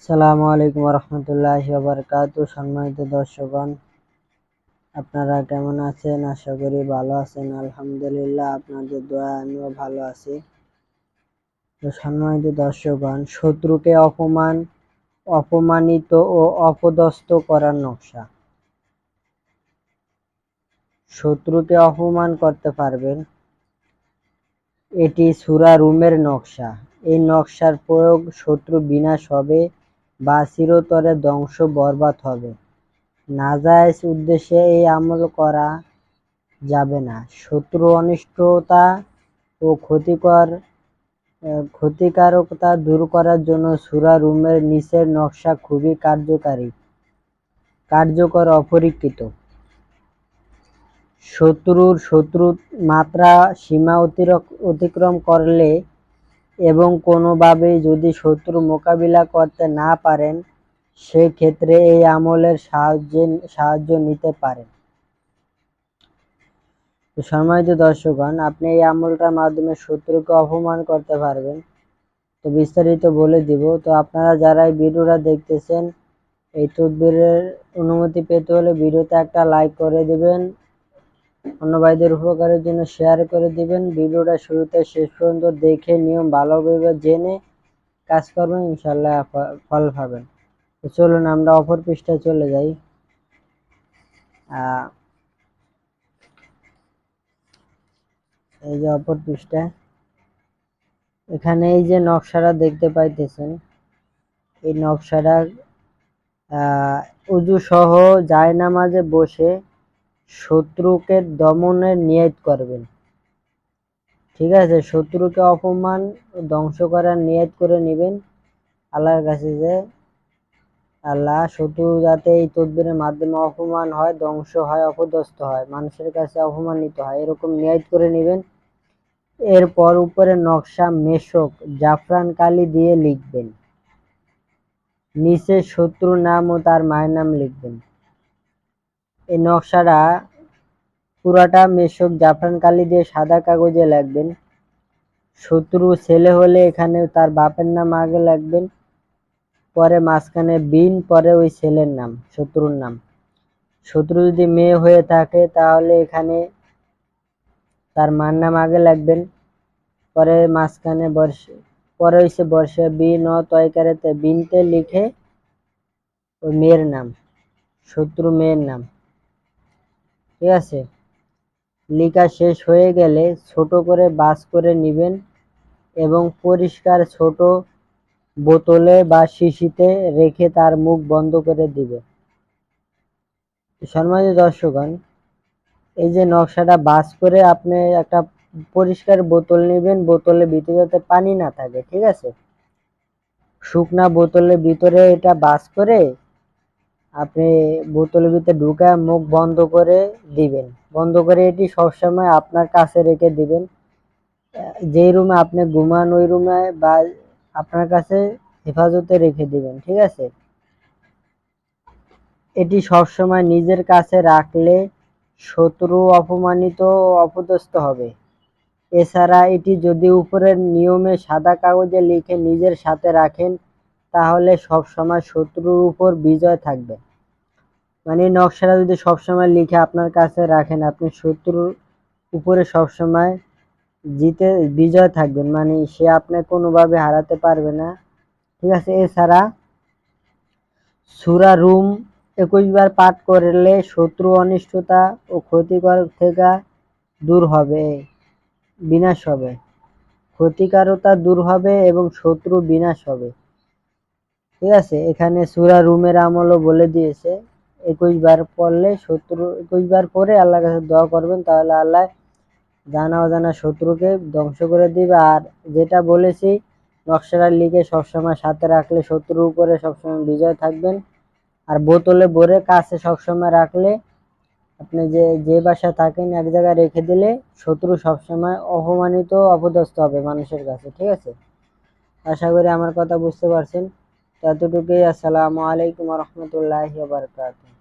আসসালামু আলাইকুম রহমতুল্লাহি ওয়া বারাকাতুহু। সম্মানিত দর্শকগণ, আপনারা কেমন আছেন? আশা করি ভালো আছেন। আলহামদুলিল্লাহ, আপনাদের দোয়ায় আমিও ভালো আছি। তো সম্মানিত দর্শকগণ, শত্রুকে অপমানিত ও অপদস্থ করার নকশা। শত্রুকে অপমান করতে পারবেন, এটি সূরা রুমের নকশা। এই নকশার প্রয়োগ শত্রু বিনাশ হবে বা চিরতরে ধ্বংস বরবাদ হবে। নাজায়েজ উদ্দেশ্যে এই আমল করা যাবে না। শত্রু অনিষ্টতা ও ক্ষতিকারকতা দূর করার জন্য সূরা রুমের নিচের নকশা খুবই কার্যকর অপরীক্ষিত। শত্রুর মাত্রা সীমা অতিক্রম করলে এবং কোনোভাবেই যদি শত্রু মোকাবিলা করতে না পারেন, সেক্ষেত্রে এই আমলের সাহায্য নিতে পারেন। তো সম্মানিত দর্শকগণ, আপনি এই আমলটার মাধ্যমে শত্রুকে অপমান করতে পারবেন। তো বিস্তারিত বলে দিব। তো আপনারা যারা এই ভিডিওটা দেখতেছেন, এই তদবিরের অনুমতি পেতে হলে ভিডিওতে একটা লাইক করে দিবেন, অন্য ভাইদের উপকারের জন্য শেয়ার করে দিবেন। ভিডিওটা শুরুতে শেষ পর্যন্ত দেখে নিয়ম ভালোভাবে জেনে কাজ করবেন, ইনশাল্লাহ ফল পাবেন। তো চলুন আমরা অপর পৃষ্ঠায় চলে যাই। এই যে অপর পৃষ্ঠা, এখানে এই যে নকশাটা দেখতে পাইতেছেন, এই নকশাটা উযু সহ জায়নামাজে বসে শত্রুকে দমনের নিয়ত করবেন। ঠিক আছে, শত্রুকে অপমান ধ্বংস করার নিয়ত করে নেবেন আল্লাহর কাছে, যে আল্লাহ শত্রু যাতে এই তদবিরের মাধ্যমে অপমান হয়, ধ্বংস হয়, অপদস্থ হয়, মানুষের কাছে অপমানিত হয়, এরকম নিয়ত করে নেবেন। এরপর উপরে নকশা মেশক জাফরান কালি দিয়ে লিখবেন। নিচে শত্রুর নাম ও তার মায়ের নাম লিখবেন। এই নকশাটা পুরাটা মেশক জাফরান কালি দিয়ে সাদা কাগজে লিখবেন। শত্রু ছেলে হলে এখানে তার বাপের নাম আগে লিখবেন, পরে মাঝখানে বিন, পরে ওই ছেলের নাম, শত্রুর নাম। শত্রু যদি মেয়ে হয়ে থাকে তাহলে এখানে তার মার নাম আগে লিখবেন, পরে মাঝখানে পরে হইছে বর্ষে বিন ও তয়কারেতে বিনতে লিখে ওই মেয়ের নাম, শত্রু মেয়ের নাম। ঠিক আছে, লিখা শেষ হয়ে গেলে ছোট করে বাস করে নিবেন এবং পরিষ্কার ছোট বোতলে বা শিশিতে রেখে তার মুখ বন্ধ করে দিবে। সম্মানিত দর্শকগণ, এই যে নকশাটা বাস করে আপনি একটা পরিষ্কার বোতল নেবেন, বোতলের ভিতরে যাতে পানি না থাকে। ঠিক আছে, শুকনা বোতলের ভিতরে এটা বাস করে আপনি বোতলের ভিতরে ঢুকায় মুখ বন্ধ করে দিবেন। বন্ধ করে এটি সবসময় আপনার কাছে রেখে দিবেন। যে রুমে আপনি ঘুমান ওই রুমে বা আপনার কাছে হেফাজতে রেখে দিবেন। ঠিক আছে, এটি সবসময় নিজের কাছে রাখলে শত্রু অপমানিত ও অপদস্থ হবে। এছাড়া এটি যদি উপরের নিয়মে সাদা কাগজে লিখে নিজের সাথে রাখেন, তাহলে সবসময় শত্রুর উপর বিজয় থাকবে। মানে নকশাটা যদি সবসময় লিখে আপনার কাছে রাখেন, আপনি শত্রুর উপরে সবসময় বিজয় থাকবেন, মানে সে আপনি কোনোভাবে হারাতে পারবে না। ঠিক আছে, এছাড়া সূরা রুম 21 বার পাঠ করলে শত্রু অনিষ্টতা ও ক্ষতিকর থেকে দূর হবে, বিনাশ হবে, ক্ষতিকারতা দূর হবে এবং শত্রু বিনাশ হবে। ঠিক আছে, এখানে সূরা রুমের আমলও বলে দিয়েছে। 21 বার পড়লে 21 বার পরে আল্লাহর কাছে দোয়া করবেন, তাহলে আল্লাহ জানা অজানা শত্রুকে ধ্বংস করে দিবে। আর যেটা বলেছি, নকশাটা লিখে সবসময় সাথে রাখলে শত্রুর উপরে সবসময় বিজয় থাকবেন। আর বোতলে ভরে কাছে সবসময় রাখলে আপনি যে বাসায় থাকেন এক জায়গায় রেখে দিলে শত্রু সবসময় অপমানিত অপদস্থ হবে মানুষের কাছে। ঠিক আছে, আশা করি আমার কথা বুঝতে পারছেন। এতটুকুই। আসসালামু আলাইকুম রহমতুল্লাহি ওয়া বারাকাতুহু।